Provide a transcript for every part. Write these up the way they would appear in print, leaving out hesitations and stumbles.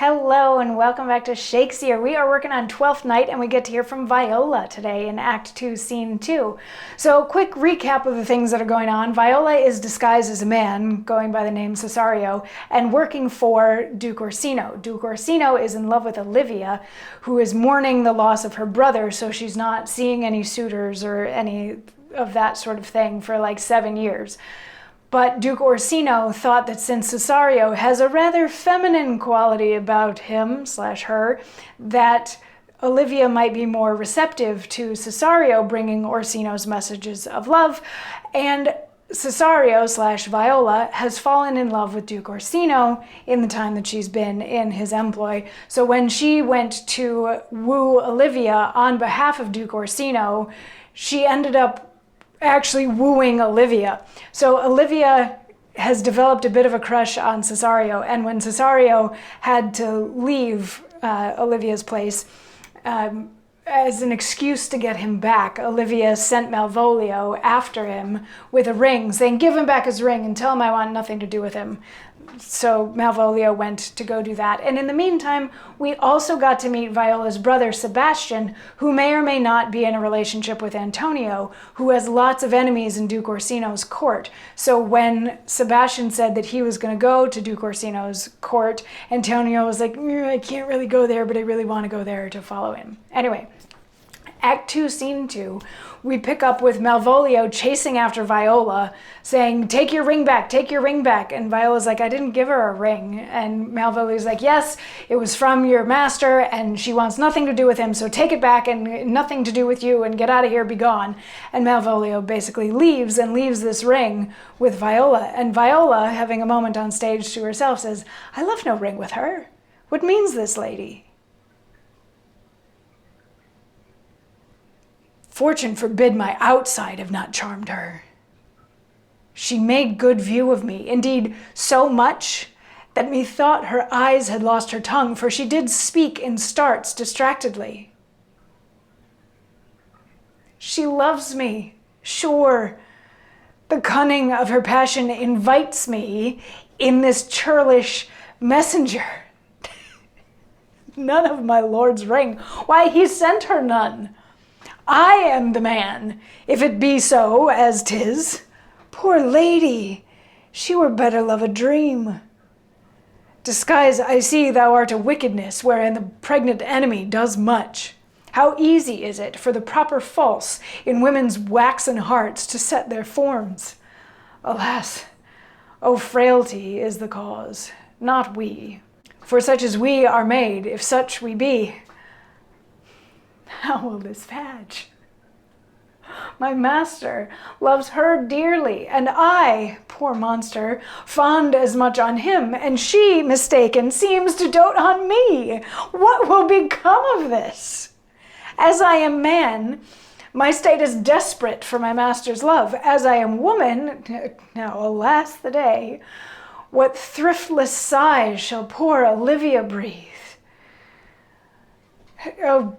Hello and welcome back to Shakesyear. We are working on Twelfth Night and we get to hear from Viola today in Act 2, Scene 2. So quick recap of the things that are going on. Viola is disguised as a man, going by the name Cesario, and working for Duke Orsino. Duke Orsino is in love with Olivia, who is mourning the loss of her brother, so she's not seeing any suitors or any of that sort of thing for like 7 years. But Duke Orsino thought that since Cesario has a rather feminine quality about him/her, that Olivia might be more receptive to Cesario bringing Orsino's messages of love, and Cesario/Viola has fallen in love with Duke Orsino in the time that she's been in his employ. So when she went to woo Olivia on behalf of Duke Orsino, she ended up actually wooing Olivia. So Olivia has developed a bit of a crush on Cesario, and when Cesario had to leave Olivia's place, as an excuse to get him back, Olivia sent Malvolio after him with a ring, saying, "Give him back his ring and tell him I want nothing to do with him." So Malvolio went to go do that. And in the meantime, we also got to meet Viola's brother, Sebastian, who may or may not be in a relationship with Antonio, who has lots of enemies in Duke Orsino's court. So when Sebastian said that he was going to go to Duke Orsino's court, Antonio was like, "I can't really go there, but I really want to go there to follow him." Anyway, Act 2, Scene 2, we pick up with Malvolio chasing after Viola, saying, "Take your ring back, take your ring back." And Viola's like, "I didn't give her a ring." And Malvolio's like, "Yes, it was from your master, and she wants nothing to do with him, so take it back and nothing to do with you, and get out of here, be gone." And Malvolio basically leaves this ring with Viola. And Viola, having a moment on stage to herself, says, "I love no ring with her. What means this lady? Fortune forbid my outside have not charmed her. She made good view of me, indeed so much that methought her eyes had lost her tongue, for she did speak in starts distractedly. She loves me, sure. The cunning of her passion invites me in this churlish messenger. None of my lord's ring. Why, he sent her none. I am the man, if it be so as 'tis. Poor lady, she were better love a dream. Disguise, I see thou art a wickedness, wherein the pregnant enemy does much. How easy is it for the proper false in women's waxen hearts to set their forms? Alas, O frailty is the cause, not we. For such as we are made, if such we be. How will this fadge? My master loves her dearly, and I, poor monster, fond as much on him, and she, mistaken, seems to dote on me. What will become of this? As I am man, my state is desperate for my master's love. As I am woman, now alas the day, what thriftless sighs shall poor Olivia breathe? Oh,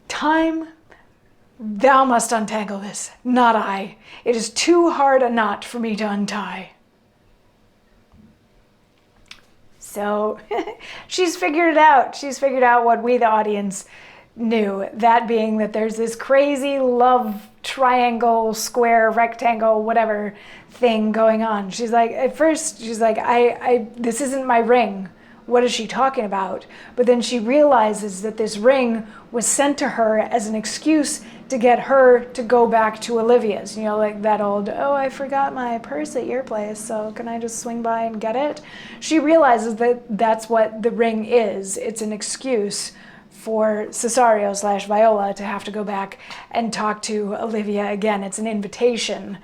Time, thou must untangle this, not I. It is too hard a knot for me to untie. So she's figured it out. She's figured out what we, the audience, knew. That being that there's this crazy love triangle, square, rectangle, whatever thing going on. She's like, at first, she's like, this isn't my ring. What is she talking about? But then she realizes that this ring was sent to her as an excuse to get her to go back to Olivia's. You know, like that old, "Oh, I forgot my purse at your place, so can I just swing by and get it?" She realizes that that's what the ring is. It's an excuse for Cesario/Viola to have to go back and talk to Olivia again. It's an invitation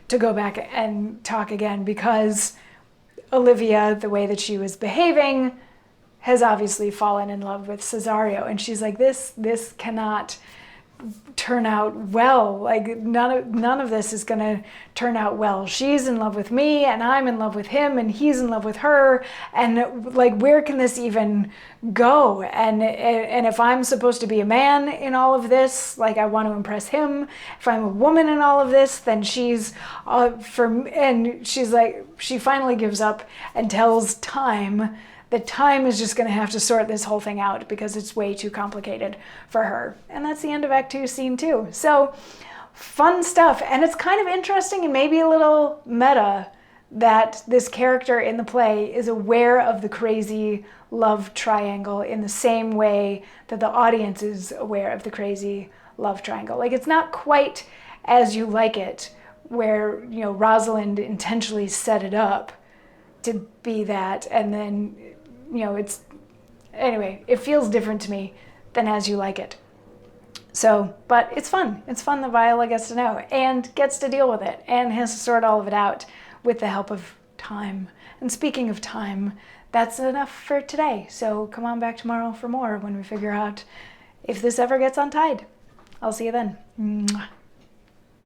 to go back and talk again, because Olivia, the way that she was behaving, has obviously fallen in love with Cesario. And she's like, this cannot turn out well. Like none of this is going to turn out well. She's in love with me, and I'm in love with him, and he's in love with her. And like, where can this even go? And if I'm supposed to be a man in all of this, like, I want to impress him. If I'm a woman in all of this, then she's and she's like, she finally gives up and tells Time that time is just going to have to sort this whole thing out because it's way too complicated for her. And that's the end of Act 2, Scene 2. So fun stuff. And it's kind of interesting and maybe a little meta that this character in the play is aware of the crazy love triangle in the same way that the audience is aware of the crazy love triangle. Like, it's not quite As You Like It, where, you know, Rosalind intentionally set it up to be that, and then, you know, anyway, it feels different to me than As You Like It. So, but it's fun. It's fun that Viola gets to know and gets to deal with it and has to sort all of it out with the help of time. And speaking of time, that's enough for today. So come on back tomorrow for more when we figure out if this ever gets untied. I'll see you then. Mwah.